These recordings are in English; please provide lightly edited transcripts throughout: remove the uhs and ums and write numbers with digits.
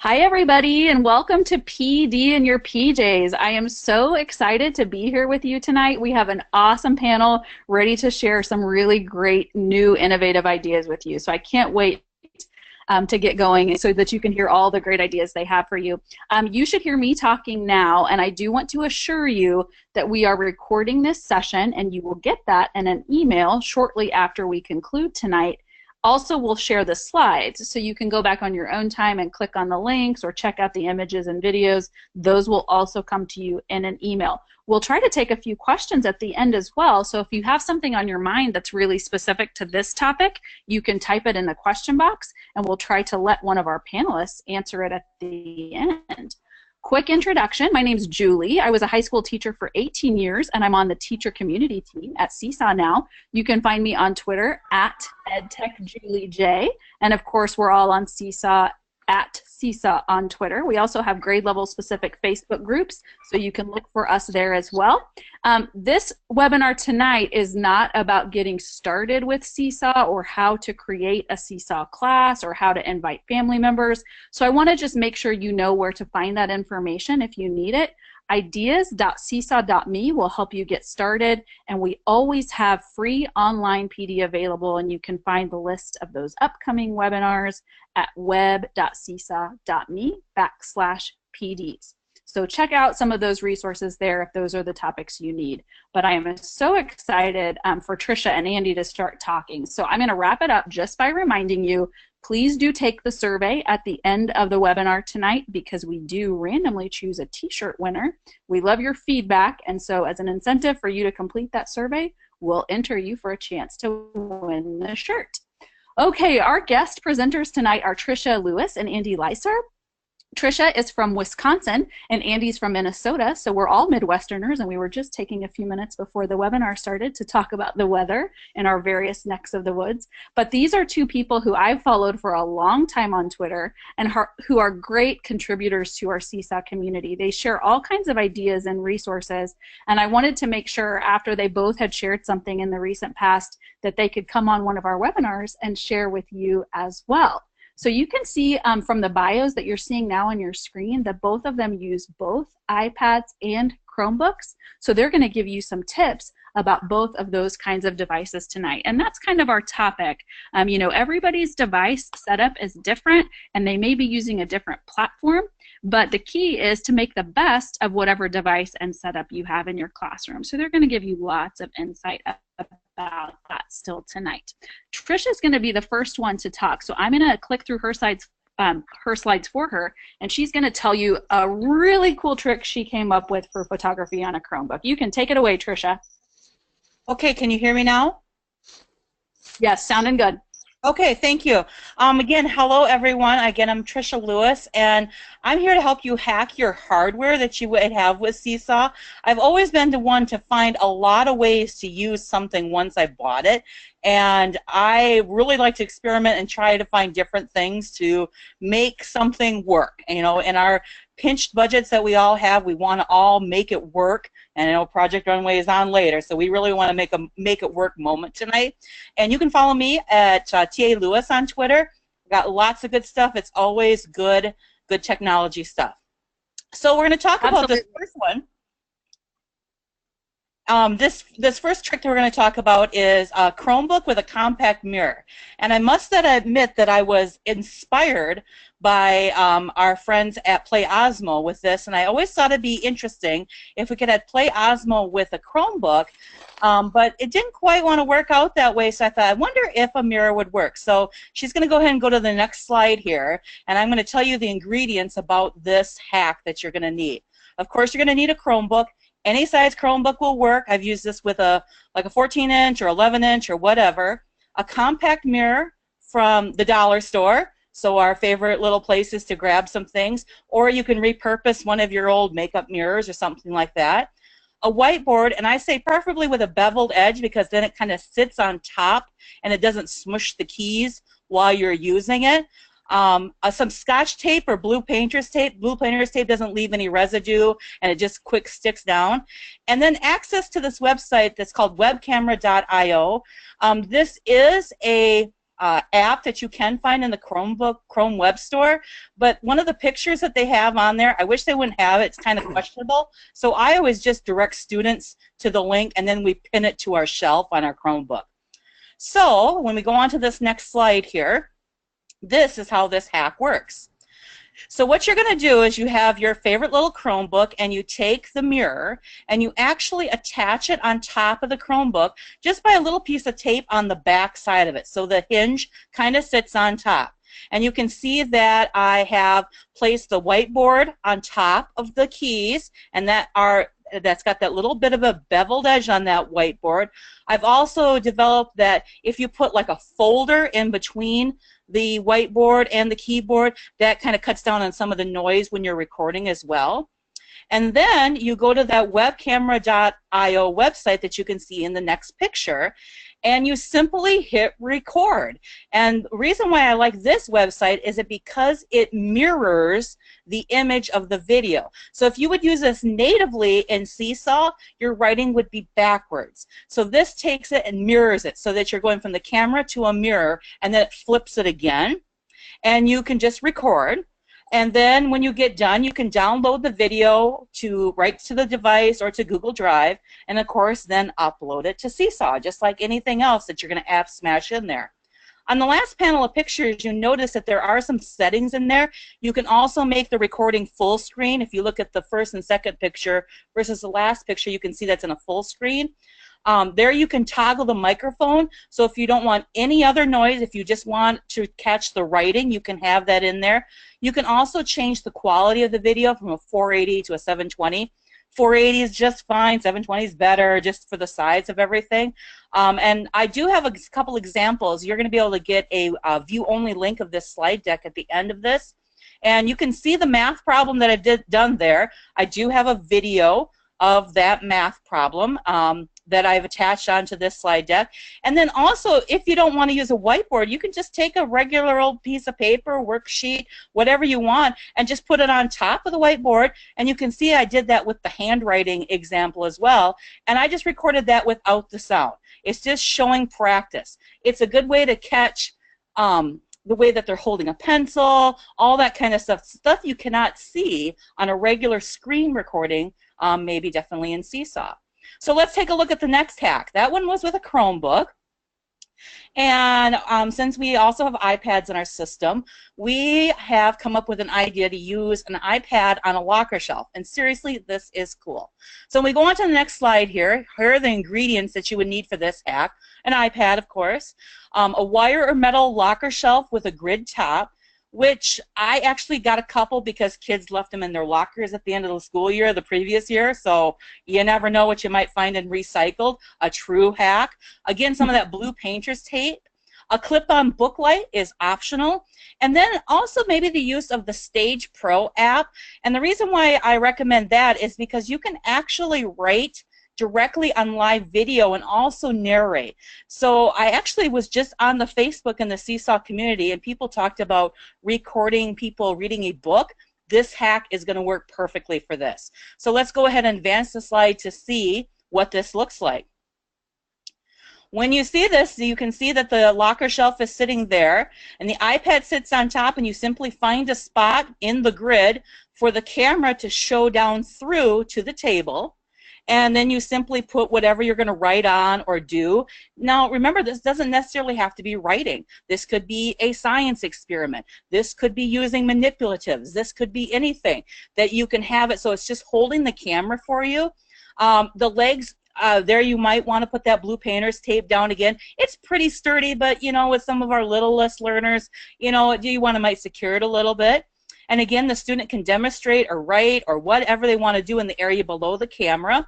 Hi, everybody, and welcome to PD in Your PJs. I am so excited to be here with you tonight. We have an awesome panel ready to share some really great new innovative ideas with you. So I can't wait to get going so that you can hear all the great ideas they have for you. You should hear me talking now, and I do want to assure you that we are recording this session, and you will get that in an email shortly after we conclude tonight. Also, we'll share the slides, so you can go back on your own time and click on the links or check out the images and videos. Those will also come to you in an email. We'll try to take a few questions at the end as well, so if you have something on your mind that's really specific to this topic, you can type it in the question box, and we'll try to let one of our panelists answer it at the end. Quick introduction, my name's Julie. I was a high school teacher for 18 years, and I'm on the teacher community team at Seesaw now. You can find me on Twitter at EdTechJulieJ, and of course we're all on Seesaw at Seesaw on Twitter. We also have grade level specific Facebook groups, so you can look for us there as well. This webinar tonight is not about getting started with Seesaw or how to create a Seesaw class or how to invite family members. So I want to just make sure you know where to find that information if you need it. Ideas.seesaw.me will help you get started, and we always have free online PD available, and you can find the list of those upcoming webinars at web.seesaw.me/PDs. So check out some of those resources there if those are the topics you need. But I am so excited for Tricia and Andy to start talking. So I'm going to wrap it up just by reminding you, please do take the survey at the end of the webinar tonight, because we do randomly choose a t-shirt winner. We love your feedback, and so as an incentive for you to complete that survey, we'll enter you for a chance to win the shirt. Okay, our guest presenters tonight are Tricia Lewis and Andy Leiser. Tricia is from Wisconsin and Andy's from Minnesota, so we're all Midwesterners, and we were just taking a few minutes before the webinar started to talk about the weather in our various necks of the woods. But these are two people who I've followed for a long time on Twitter and who are great contributors to our Seesaw community. They share all kinds of ideas and resources, and I wanted to make sure after they both had shared something in the recent past that they could come on one of our webinars and share with you as well. So you can see from the bios that you're seeing now on your screen that both of them use both iPads and Chromebooks. So they're going to give you some tips about both of those kinds of devices tonight. And that's kind of our topic. You know, everybody's device setup is different, and they may be using a different platform, but the key is to make the best of whatever device and setup you have in your classroom. So they're going to give you lots of insight about that still tonight. Tricia's going to be the first one to talk, so I'm going to click through her slides for her, and she's going to tell you a really cool trick she came up with for photography on a Chromebook. You can take it away, Tricia. Okay, can you hear me now? Yes, sounding good. Okay, thank you. Again, hello everyone. Again, I'm Tricia Lewis, and I'm here to help you hack your hardware that you would have with Seesaw. I've always been the one to find a lot of ways to use something once I bought it, and I really like to experiment and try to find different things to make something work. You know, in our pinched budgets that we all have, we want to all make it work. And I know Project Runway is on later, so we really want to make it work moment tonight. And you can follow me at TA Lewis on Twitter. I've got lots of good stuff. It's always good technology stuff. So we're going to talk about this first one. This first trick that we're going to talk about is a Chromebook with a compact mirror. And I must admit that I was inspired by our friends at Play Osmo with this, and I always thought it'd be interesting if we could have Play Osmo with a Chromebook, but it didn't quite want to work out that way, so I thought, I wonder if a mirror would work. So she's going to go ahead and go to the next slide here, and I'm going to tell you the ingredients about this hack that you're going to need. Of course, you're going to need a Chromebook. Any size Chromebook will work. I've used this with like a 14-inch or 11-inch or whatever. A compact mirror from the dollar store, so our favorite little places to grab some things, or you can repurpose one of your old makeup mirrors or something like that. A whiteboard, and I say preferably with a beveled edge, because then it kind of sits on top and it doesn't smush the keys while you're using it. Some Scotch tape or blue painter's tape. Blue painter's tape doesn't leave any residue, and it just quick sticks down. And then access to this website that's called webcamera.io. This is a app that you can find in the Chrome Web Store, but one of the pictures that they have on there, I wish they wouldn't have it. It's kind of questionable. So I always just direct students to the link, and then we pin it to our shelf on our Chromebook. So when we go on to this next slide here, this is how this hack works. So what you're going to do is you have your favorite little Chromebook, and you take the mirror and you actually attach it on top of the Chromebook just by a little piece of tape on the back side of it. So the hinge kind of sits on top. And you can see that I have placed the whiteboard on top of the keys, and that's got that little bit of a beveled edge on that whiteboard. I've also developed that if you put like a folder in between the whiteboard and the keyboard, that kind of cuts down on some of the noise when you're recording as well. And then you go to that webcamera.io website that you can see in the next picture, and you simply hit record. And the reason why I like this website is because it mirrors the image of the video. So if you would use this natively in Seesaw, your writing would be backwards. So this takes it and mirrors it so that you're going from the camera to a mirror, and then it flips it again, and you can just record. And then when you get done, you can download the video right to the device or to Google Drive, and of course then upload it to Seesaw, just like anything else that you're going to app smash in there. On the last panel of pictures, you notice that there are some settings in there. You can also make the recording full screen. If you look at the first and second picture versus the last picture, you can see that's in a full screen. There you can toggle the microphone, so if you don't want any other noise, if you just want to catch the writing, you can have that in there. You can also change the quality of the video from a 480 to a 720. 480 is just fine, 720 is better, just for the size of everything. And I do have a couple examples. You're going to be able to get a view-only link of this slide deck at the end of this. And you can see the math problem that I've done there. I do have a video of that math problem that I've attached onto this slide deck. And then also, if you don't want to use a whiteboard, you can just take a regular old piece of paper, worksheet, whatever you want, and just put it on top of the whiteboard. And you can see I did that with the handwriting example as well. And I just recorded that without the sound. It's just showing practice. It's a good way to catch the way that they're holding a pencil, all that kind of stuff you cannot see on a regular screen recording, maybe definitely in Seesaw. So let's take a look at the next hack. That one was with a Chromebook. And since we also have iPads in our system, we have come up with an idea to use an iPad on a locker shelf. And seriously, this is cool. So when we go on to the next slide here, here are the ingredients that you would need for this hack. An iPad, of course, a wire or metal locker shelf with a grid top, which I actually got a couple because kids left them in their lockers at the end of the school year, the previous year, so you never know what you might find in recycled. A true hack. Again, some of that blue painter's tape. A clip-on book light is optional. And then also maybe the use of the Stage Pro app. And the reason why I recommend that is because you can actually write directly on live video and also narrate. So I actually was just on the Facebook and the Seesaw community, and people talked about recording people reading a book. This hack is going to work perfectly for this. So let's go ahead and advance the slide to see what this looks like. When you see this, you can see that the locker shelf is sitting there, and the iPad sits on top, and you simply find a spot in the grid for the camera to show down through to the table. And then you simply put whatever you're going to write on or do. Now, remember, this doesn't necessarily have to be writing. This could be a science experiment. This could be using manipulatives. This could be anything that you can have it so it's just holding the camera for you. The legs, there you might want to put that blue painter's tape down again. It's pretty sturdy, but, you know, with some of our littlest learners, you know, you want to might secure it a little bit. And again, the student can demonstrate or write or whatever they want to do in the area below the camera.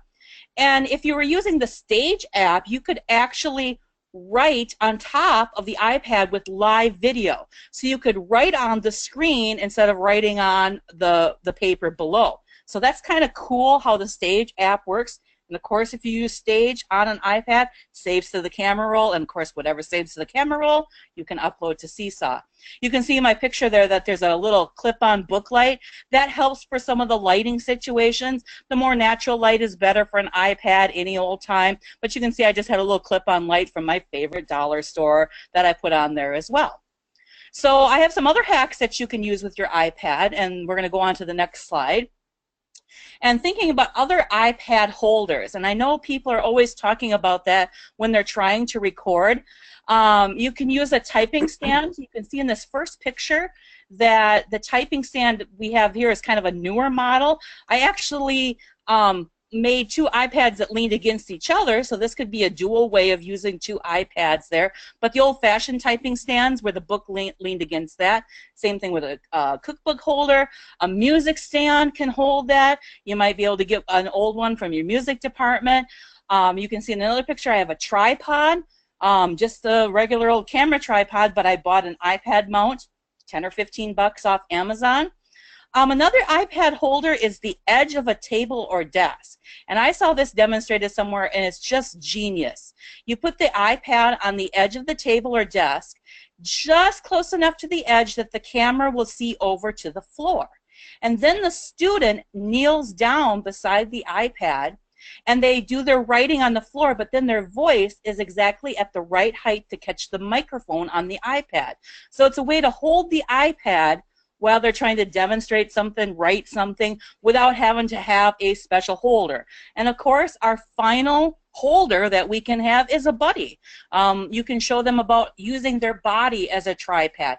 And if you were using the Stage app, you could actually write on top of the iPad with live video. So you could write on the screen instead of writing on the paper below. So that's kind of cool how the Stage app works. And of course, if you use Stage on an iPad, saves to the camera roll, and of course, whatever saves to the camera roll, you can upload to Seesaw. You can see in my picture there that there's a little clip-on book light. That helps for some of the lighting situations. The more natural light is better for an iPad any old time, but you can see I just had a little clip-on light from my favorite dollar store that I put on there as well. So I have some other hacks that you can use with your iPad, and we're going to go on to the next slide. And thinking about other iPad holders, and I know people are always talking about that when they're trying to record. You can use a typing stand. You can see in this first picture that the typing stand we have here is kind of a newer model. I actually made two iPads that leaned against each other, so this could be a dual way of using two iPads there. But the old-fashioned typing stands where the book leaned against that. Same thing with a cookbook holder. A music stand can hold that. You might be able to get an old one from your music department. You can see in another picture I have a tripod, just a regular old camera tripod, but I bought an iPad mount, 10 or 15 bucks off Amazon. Another iPad holder is the edge of a table or desk. And I saw this demonstrated somewhere, and it's just genius. You put the iPad on the edge of the table or desk, just close enough to the edge that the camera will see over to the floor. And then the student kneels down beside the iPad, and they do their writing on the floor, but then their voice is exactly at the right height to catch the microphone on the iPad. So it's a way to hold the iPad while they're trying to demonstrate something, write something, without having to have a special holder. And of course, our final holder that we can have is a buddy. You can show them about using their body as a tripod,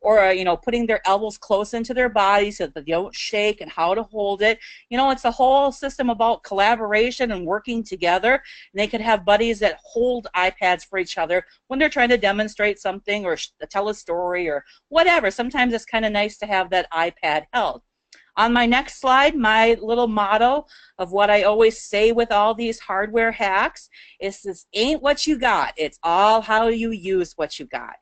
or you know, putting their elbows close into their body so that they don't shake, and how to hold it. You know, it's a whole system about collaboration and working together. And they could have buddies that hold iPads for each other when they're trying to demonstrate something or tell a story or whatever. Sometimes it's kind of nice to have that iPad held. On my next slide, my little motto of what I always say with all these hardware hacks is, this ain't what you got, it's all how you use what you got.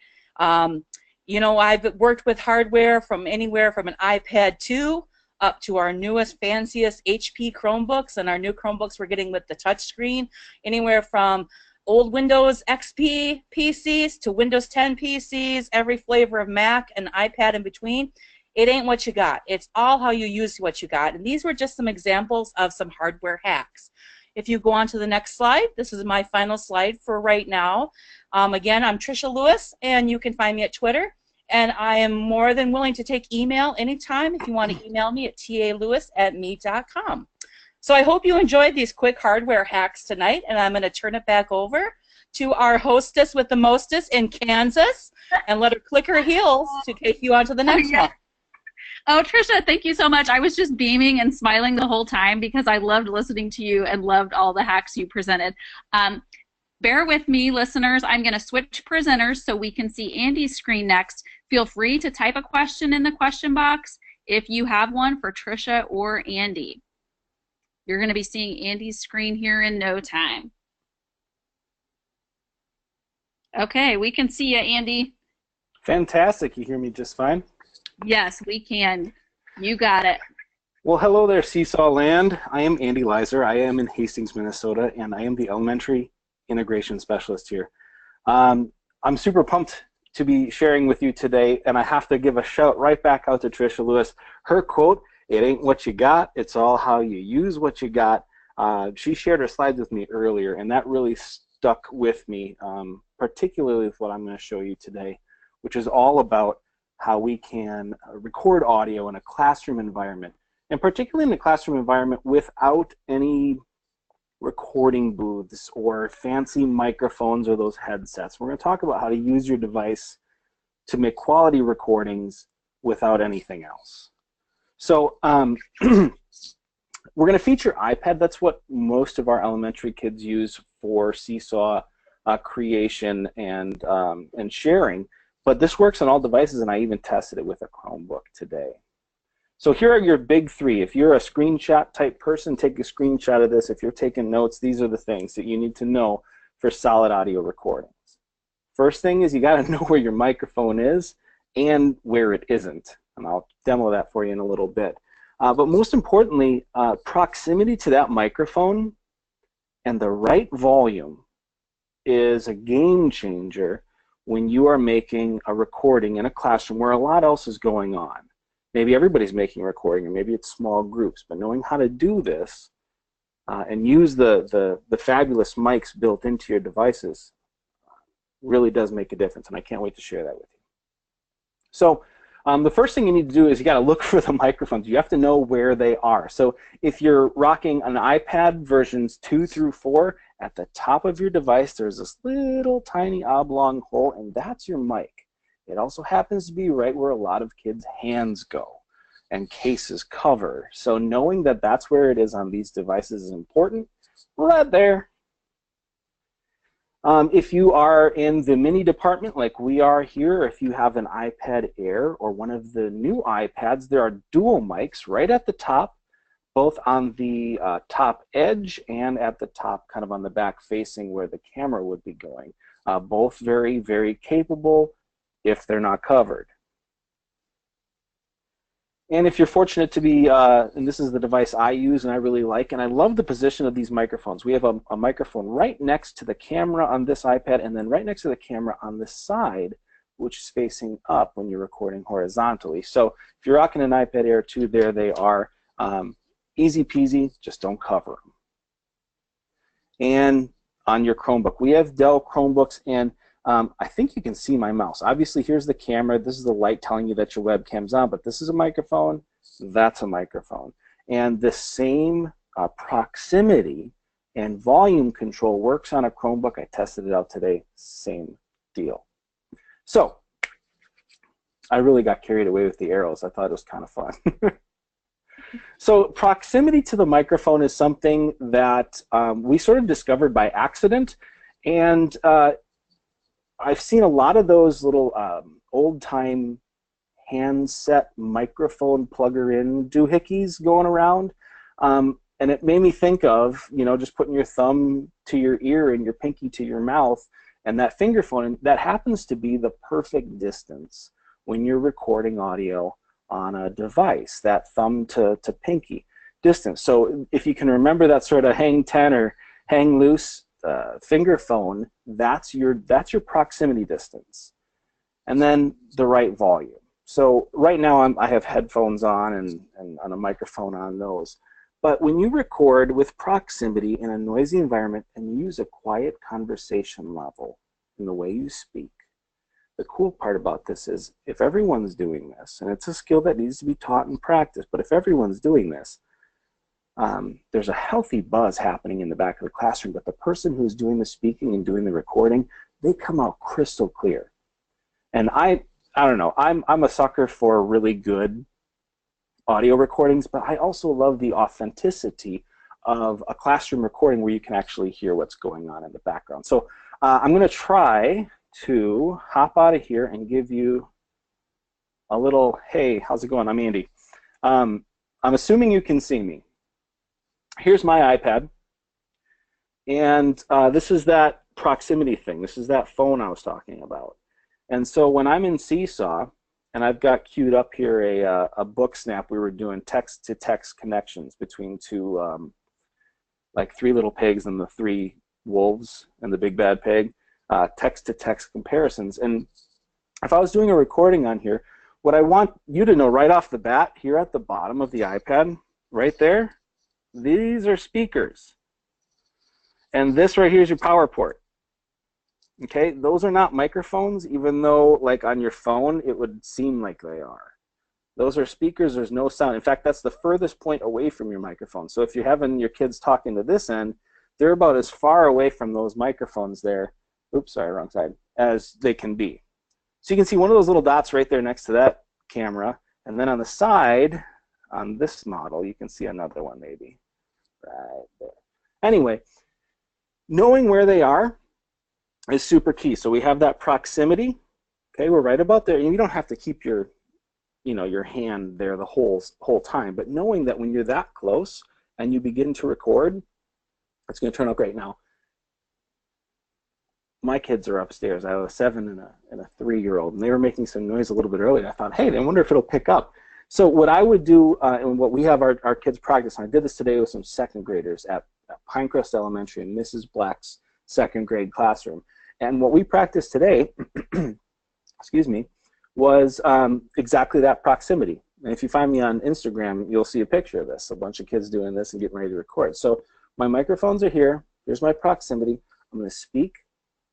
You know, I've worked with hardware from anywhere from an iPad 2 up to our newest, fanciest HP Chromebooks, and our new Chromebooks we're getting with the touchscreen, anywhere from old Windows XP PCs to Windows 10 PCs, every flavor of Mac and iPad in between. It ain't what you got. It's all how you use what you got. And these were just some examples of some hardware hacks. If you go on to the next slide, this is my final slide for right now. Again, I'm Tricia Lewis, and you can find me at Twitter. And I am more than willing to take email anytime if you want to email me at talewis@me.com. So I hope you enjoyed these quick hardware hacks tonight, and I'm going to turn it back over to our hostess with the mostest in Kansas, and let her click her heels to take you on to the next one. Oh, Tricia, thank you so much. I was just beaming and smiling the whole time because I loved listening to you and loved all the hacks you presented. Bear with me, listeners. I'm going to switch presenters so we can see Andy's screen next. Feel free to type a question in the question box if you have one for Tricia or Andy. You're going to be seeing Andy's screen here in no time. Okay, we can see you, Andy. Fantastic. You hear me just fine? Yes, we can. You got it. Well, hello there, Seesaw Land. I am Andy Leiser. I am in Hastings, Minnesota, and I am the elementary integration specialist here. I'm super pumped to be sharing with you today, and I have to give a shout right back out to Tricia Lewis. Her quote, "It ain't what you got, it's all how you use what you got." She shared her slides with me earlier, and that really stuck with me, particularly with what I'm going to show you today, which is all about how we can record audio in a classroom environment, and particularly in the classroom environment without any recording booths or fancy microphones or those headsets. We're going to talk about how to use your device to make quality recordings without anything else. So we're going to feature iPad. That's what most of our elementary kids use for Seesaw creation and sharing. But this works on all devices, and I even tested it with a Chromebook today. So here are your big three. If you're a screenshot type person, take a screenshot of this. If you're taking notes, these are the things that you need to know for solid audio recordings. First thing is you got to know where your microphone is and where it isn't. And I'll demo that for you in a little bit. But most importantly, proximity to that microphone and the right volume is a game changer when you are making a recording in a classroom where a lot else is going on. Maybe everybody's making a recording, or maybe it's small groups, but knowing how to do this and use the fabulous mics built into your devices really does make a difference, and I can't wait to share that with you. So the first thing you need to do is you got to look for the microphones. You have to know where they are. So if you're rocking an iPad versions 2 through 4, at the top of your device there's this little tiny oblong hole, and that's your mic. It also happens to be right where a lot of kids' hands go and cases cover. So knowing that that's where it is on these devices is important. Right there. If you are in the mini department like we are here, if you have an iPad Air or one of the new iPads, there are dual mics right at the top, both on the top edge and at the top kind of on the back facing where the camera would be going. Both very, very capable if they're not covered. And if you're fortunate to be, and this is the device I use and I really like, and I love the position of these microphones. We have a microphone right next to the camera on this iPad, and then right next to the camera on the side, which is facing up when you're recording horizontally. So if you're rocking an iPad Air 2, there they are. Easy peasy, just don't cover them. And on your Chromebook, we have Dell Chromebooks, and I think you can see my mouse. Obviously, here's the camera. This is the light telling you that your webcam's on, but this is a microphone. That's a microphone. And the same proximity and volume control works on a Chromebook. I tested it out today. Same deal. So I really got carried away with the arrows. I thought it was kind of fun. So proximity to the microphone is something that we sort of discovered by accident, and I've seen a lot of those little old-time handset microphone plugger-in doohickeys going around, and it made me think of, you know, just putting your thumb to your ear and your pinky to your mouth, and that finger phone, and that happens to be the perfect distance when you're recording audio on a device, that thumb to pinky distance. So if you can remember that sort of hang 10 or hang loose finger phone, that's your proximity distance. And then the right volume. So right now I have headphones on and a microphone on those. But when you record with proximity in a noisy environment and you use a quiet conversation level in the way you speak, the cool part about this is if everyone's doing this, and it's a skill that needs to be taught and practiced, but if everyone's doing this, there's a healthy buzz happening in the back of the classroom, but the person who's doing the speaking and doing the recording, they come out crystal clear. And I don't know, I'm a sucker for really good audio recordings, but I also love the authenticity of a classroom recording where you can actually hear what's going on in the background. So I'm going to try to hop out of here and give you a little, hey, how's it going? I'm Andy. I'm assuming you can see me. Here's my iPad, and this is that proximity thing. This is that phone I was talking about. And so when I'm in Seesaw, and I've got queued up here a book snap we were doing, text-to-text connections between two, like three little pigs and the three wolves and the big bad pig, text-to-text comparisons. And if I was doing a recording on here, what I want you to know right off the bat, here at the bottom of the iPad, right there, these are speakers. And this right here is your power port. Okay, those are not microphones, even though like on your phone it would seem like they are. Those are speakers, there's no sound. In fact, that's the furthest point away from your microphone. So if you're having your kids talking to this end, they're about as far away from those microphones there, oops, sorry, wrong side, as they can be. So you can see one of those little dots right there next to that camera, and then on the side, on this model, you can see another one maybe, right there. Anyway, knowing where they are is super key. So we have that proximity, okay, we're right about there, and you don't have to keep your, you know, your hand there the whole time, but knowing that when you're that close and you begin to record, it's going to turn out great. Now, my kids are upstairs. I have a 7 and a 3-year-old, and they were making some noise a little bit earlier. I thought, hey, I wonder if it'll pick up. So what I would do, and what we have our kids practice, and I did this today with some second graders at Pinecrest Elementary in Mrs. Black's second grade classroom. And what we practiced today, excuse me, was exactly that proximity. And if you find me on Instagram, you'll see a picture of this, a bunch of kids doing this and getting ready to record. So my microphones are here. Here's my proximity. I'm going to speak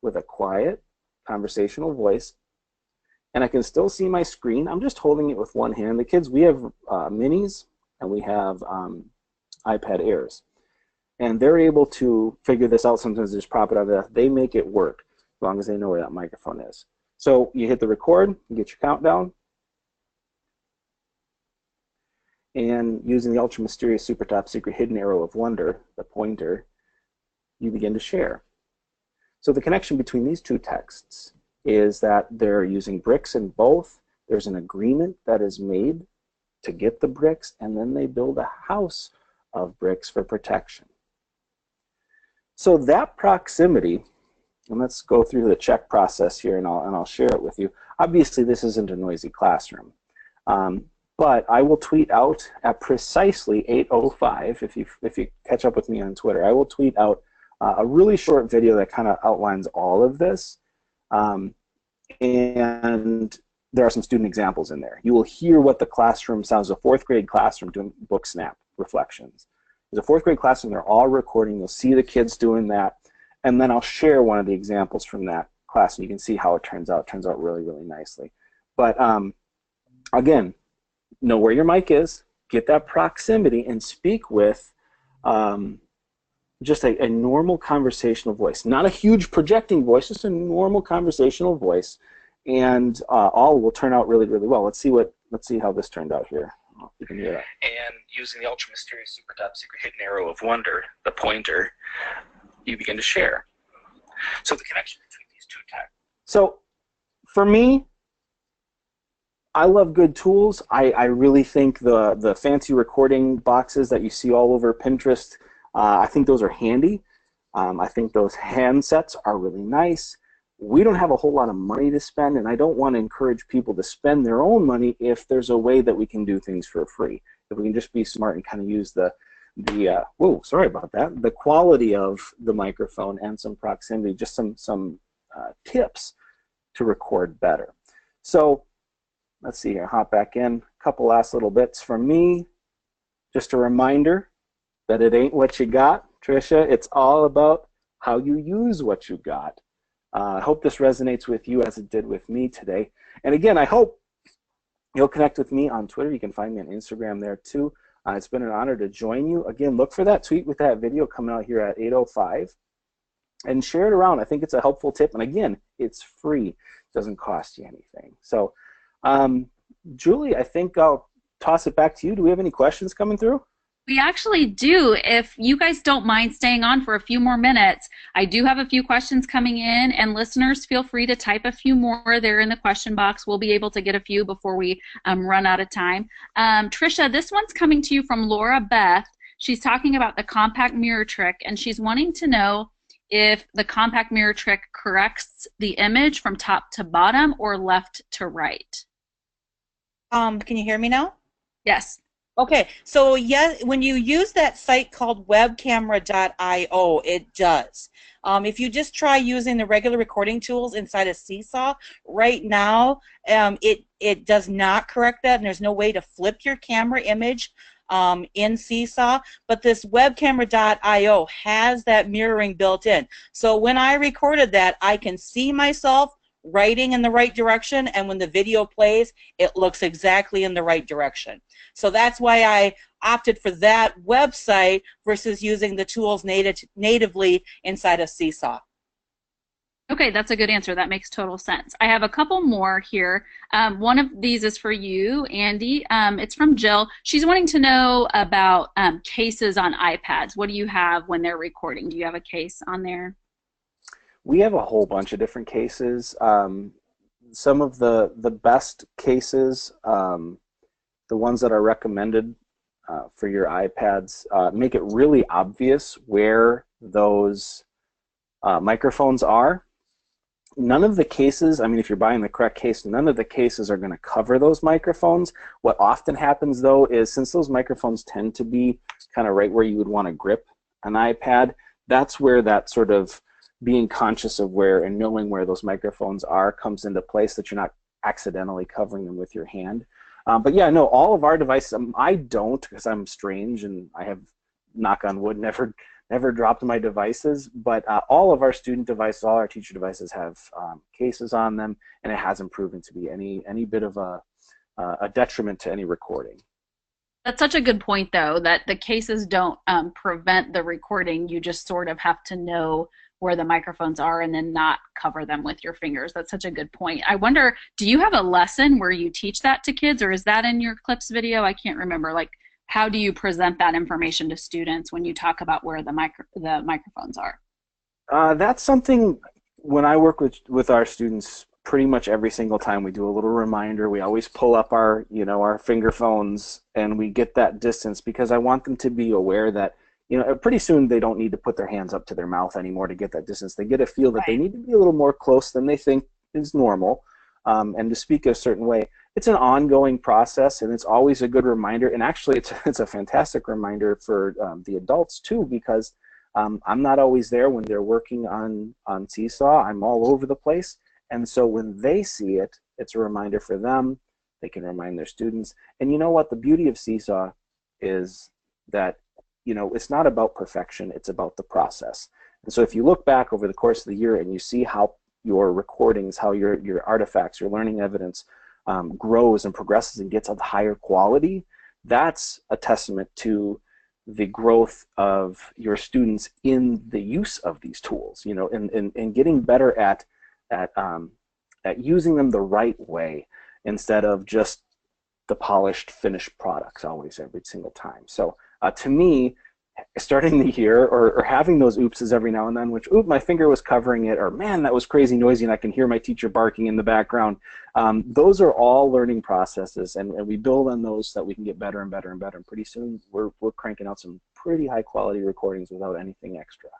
with a quiet, conversational voice, and I can still see my screen. I'm just holding it with one hand. The kids, we have minis, and we have iPad Airs. And they're able to figure this out. Sometimes they just prop it out there. They make it work as long as they know where that microphone is. So you hit the record, you get your countdown, and using the ultra mysterious, super top secret hidden arrow of wonder, the pointer, you begin to share. So the connection between these two texts is that they're using bricks in both. There's an agreement that is made to get the bricks, and then they build a house of bricks for protection. So that proximity, and let's go through the check process here, and I'll share it with you. Obviously, this isn't a noisy classroom, but I will tweet out at precisely 8:05. If you catch up with me on Twitter, I will tweet out a really short video that kind of outlines all of this, and there are some student examples in there. You will hear what the classroom sounds. A fourth grade classroom doing book snap reflections. There's a fourth grade classroom. They're all recording. You'll see the kids doing that. And then I'll share one of the examples from that class, and you can see how it turns out. It turns out really, really nicely. But again, know where your mic is, get that proximity, and speak with just a normal conversational voice. Not a huge projecting voice, just a normal conversational voice, and all will turn out really, really well. Let's see how this turned out here. You can hear that. And using the ultra mysterious, super top secret hidden arrow of wonder, the pointer, you begin to share. So the connection between these two texts. So for me, I love good tools. I really think the fancy recording boxes that you see all over Pinterest, I think those are handy. I think those handsets are really nice. We don't have a whole lot of money to spend, and I don't want to encourage people to spend their own money if there's a way that we can do things for free. If we can just be smart and kind of use the whoa, sorry about that, the quality of the microphone and some proximity, just some tips to record better. So let's see here, hop back in. A couple last little bits from me. Just a reminder that it ain't what you got, Tricia. It's all about how you use what you got. I hope this resonates with you as it did with me today. And again, I hope you'll connect with me on Twitter. You can find me on Instagram there too. It's been an honor to join you. Again, look for that tweet with that video coming out here at 8:05 and share it around. I think it's a helpful tip. And again, it's free. It doesn't cost you anything. So, Julie, I think I'll toss it back to you. Do we have any questions coming through? We actually do. If you guys don't mind staying on for a few more minutes, I do have a few questions coming in, and listeners, feel free to type a few more there in the question box. We'll be able to get a few before we run out of time. Tricia, this one's coming to you from Laura Beth. She's talking about the compact mirror trick, and she's wanting to know if the compact mirror trick corrects the image from top to bottom or left to right. Can you hear me now? Yes. Okay, so yes, when you use that site called webcamera.io, it does. If you just try using the regular recording tools inside of Seesaw, right now it does not correct that, and there's no way to flip your camera image in Seesaw, but this webcamera.io has that mirroring built in. So when I recorded that, I can see myself writing in the right direction, and when the video plays, it looks exactly in the right direction. So that's why I opted for that website versus using the tools natively inside of Seesaw. Okay, that's a good answer. That makes total sense. I have a couple more here. One of these is for you, Andy. It's from Jill. She's wanting to know about cases on iPads. What do you have when they're recording? Do you have a case on there? We have a whole bunch of different cases. Some of the best cases, the ones that are recommended for your iPads, make it really obvious where those microphones are. none of the cases, I mean, if you're buying the correct case, none of the cases are going to cover those microphones. What often happens, though, is since those microphones tend to be kind of right where you would want to grip an iPad, that's where that sort of being conscious of where and knowing where those microphones are comes into place, that you're not accidentally covering them with your hand. But yeah, no, all of our devices, I don't, because I'm strange and I have, knock on wood, never dropped my devices, but all of our student devices, all our teacher devices have cases on them, and it hasn't proven to be any bit of a detriment to any recording. That's such a good point, though, that the cases don't prevent the recording. You just sort of have to know where the microphones are and then not cover them with your fingers. That's such a good point. I wonder, do you have a lesson where you teach that to kids, or is that in your clips video? I can't remember. Like, how do you present that information to students when you talk about where the microphones are? That's something, when I work with our students, pretty much every single time we do a little reminder. We always pull up our, our finger phones, and we get that distance, because I want them to be aware that, pretty soon they don't need to put their hands up to their mouth anymore to get that distance. They get a feel that they need to be a little more close than they think is normal, and to speak a certain way. It's an ongoing process, and it's always a good reminder. And actually, it's a fantastic reminder for the adults too, because I'm not always there when they're working on Seesaw. I'm all over the place, and so when they see it, it's a reminder for them. They can remind their students. And you know what? The beauty of Seesaw is that it's not about perfection. It's about the process. And so if you look back over the course of the year and you see how your recordings, how your artifacts, your learning evidence grows and progresses and gets of higher quality, that's a testament to the growth of your students in the use of these tools, and getting better at using them the right way, instead of just the polished, finished products always, every single time. So to me, starting the year, or having those oopses every now and then, which, oop, my finger was covering it, or man, that was crazy noisy and I can hear my teacher barking in the background, those are all learning processes, and we build on those so that we can get better and better and better, and pretty soon we're cranking out some pretty high quality recordings without anything extra.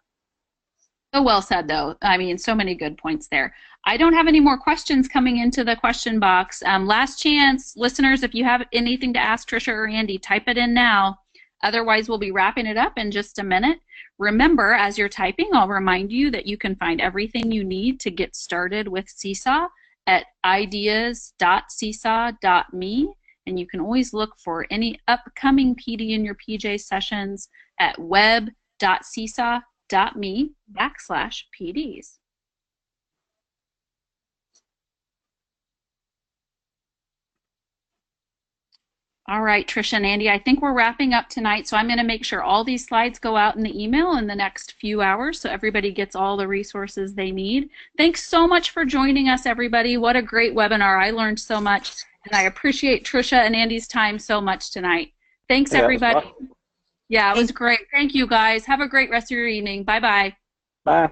So well said, though. I mean, so many good points there. I don't have any more questions coming into the question box. Last chance, listeners, if you have anything to ask Tricia or Andy, type it in now. Otherwise, we'll be wrapping it up in just a minute. Remember, as you're typing, I'll remind you that you can find everything you need to get started with Seesaw at ideas.seesaw.me, and you can always look for any upcoming PD in your PJ sessions at web.seesaw.me/PDs. All right, Tricia and Andy, I think we're wrapping up tonight, so I'm going to make sure all these slides go out in the email in the next few hours so everybody gets all the resources they need. Thanks so much for joining us, everybody. What a great webinar. I learned so much, and I appreciate Tricia and Andy's time so much tonight. Thanks, everybody. Yeah, it was great. Thank you, guys. Have a great rest of your evening. Bye-bye. Bye.